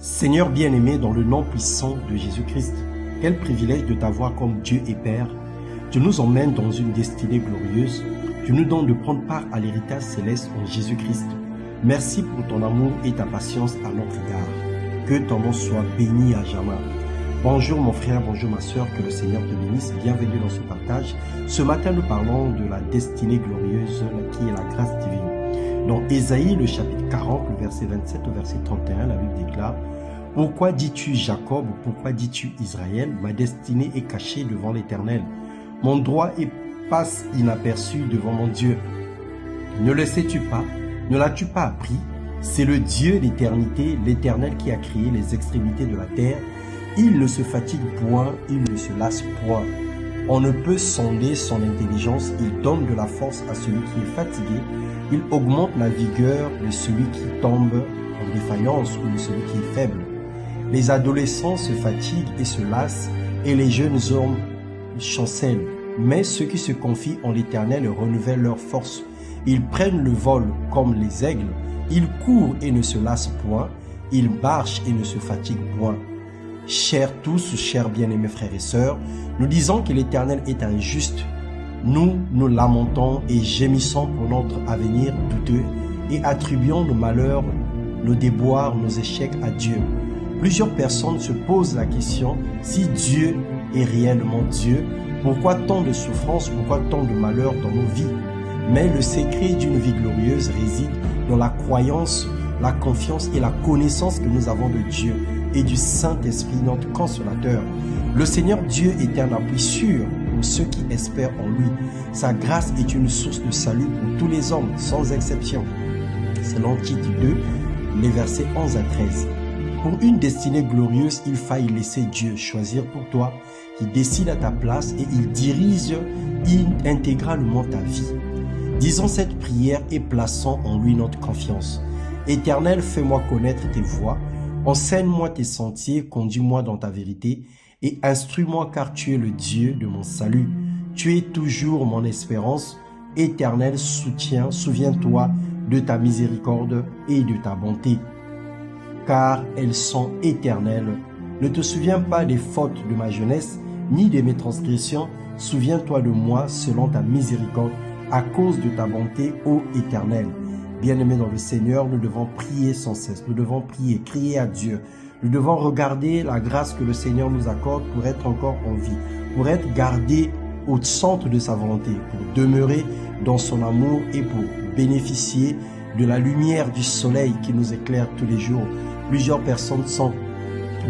Seigneur bien-aimé, dans le nom puissant de Jésus-Christ, quel privilège de t'avoir comme Dieu et Père. Tu nous emmènes dans une destinée glorieuse. Tu nous donnes de prendre part à l'héritage céleste en Jésus-Christ. Merci pour ton amour et ta patience à notre égard. Que ton nom soit béni à jamais. Bonjour mon frère, bonjour ma soeur, que le Seigneur te bénisse. Bienvenue dans ce partage. Ce matin, nous parlons de la destinée glorieuse qui est la grâce divine. Dans Ésaïe, le chapitre 40, le verset 27 au verset 31, la Bible déclare: pourquoi dis-tu Jacob, pourquoi dis-tu Israël, ma destinée est cachée devant l'Éternel. Mon droit passe inaperçu devant mon Dieu. Ne le sais-tu pas? Ne l'as-tu pas appris? C'est le Dieu d'éternité, l'Éternel qui a créé les extrémités de la terre. Il ne se fatigue point, il ne se lasse point. On ne peut sonder son intelligence, il donne de la force à celui qui est fatigué, il augmente la vigueur de celui qui tombe en défaillance ou de celui qui est faible. Les adolescents se fatiguent et se lassent, et les jeunes hommes chancellent. Mais ceux qui se confient en l'Éternel renouvellent leur force. Ils prennent le vol comme les aigles, ils courent et ne se lassent point, ils marchent et ne se fatiguent point. Chers tous, chers bien-aimés frères et sœurs, nous disons que l'Éternel est un juste. Nous lamentons et gémissons pour notre avenir douteux et attribuons nos malheurs, nos déboires, nos échecs à Dieu. Plusieurs personnes se posent la question: si Dieu est réellement Dieu, pourquoi tant de souffrances, pourquoi tant de malheurs dans nos vies? Mais le secret d'une vie glorieuse réside dans la croyance, la confiance et la connaissance que nous avons de Dieu et du Saint-Esprit, notre Consolateur. Le Seigneur Dieu est un appui sûr pour ceux qui espèrent en lui. Sa grâce est une source de salut pour tous les hommes, sans exception. Selon Tite 2, les versets 11 à 13. Pour une destinée glorieuse, il faille laisser Dieu choisir pour toi, qui décide à ta place et il dirige intégralement ta vie. Disons cette prière et plaçons en lui notre confiance. Éternel, fais-moi connaître tes voies, enseigne-moi tes sentiers, conduis-moi dans ta vérité et instruis-moi car tu es le Dieu de mon salut. Tu es toujours mon espérance. Éternel, souviens-toi de ta miséricorde et de ta bonté, car elles sont éternelles. Ne te souviens pas des fautes de ma jeunesse, ni de mes transgressions. Souviens-toi de moi selon ta miséricorde, à cause de ta bonté, ô Éternel. Bien-aimés dans le Seigneur, nous devons prier sans cesse, nous devons prier, crier à Dieu. Nous devons regarder la grâce que le Seigneur nous accorde pour être encore en vie, pour être gardé au centre de sa volonté, pour demeurer dans son amour et pour bénéficier de la lumière du soleil qui nous éclaire tous les jours. Plusieurs personnes sont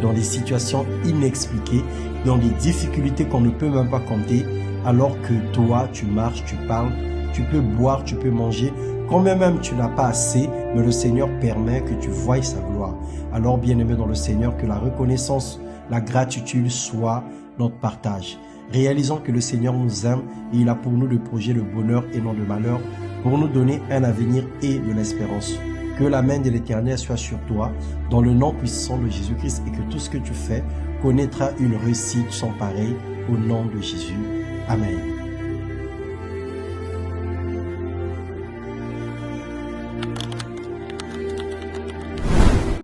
dans des situations inexpliquées, dans des difficultés qu'on ne peut même pas compter, alors que toi, tu marches, tu parles, tu peux boire, tu peux manger, quand même tu n'as pas assez, mais le Seigneur permet que tu voies sa gloire. Alors, bien-aimé dans le Seigneur, que la reconnaissance, la gratitude soit notre partage. Réalisons que le Seigneur nous aime et il a pour nous le projet de bonheur et non de malheur, pour nous donner un avenir et de l'espérance. Que la main de l'Éternel soit sur toi, dans le nom puissant de Jésus-Christ, et que tout ce que tu fais connaîtra une réussite sans pareil, au nom de Jésus. Amen.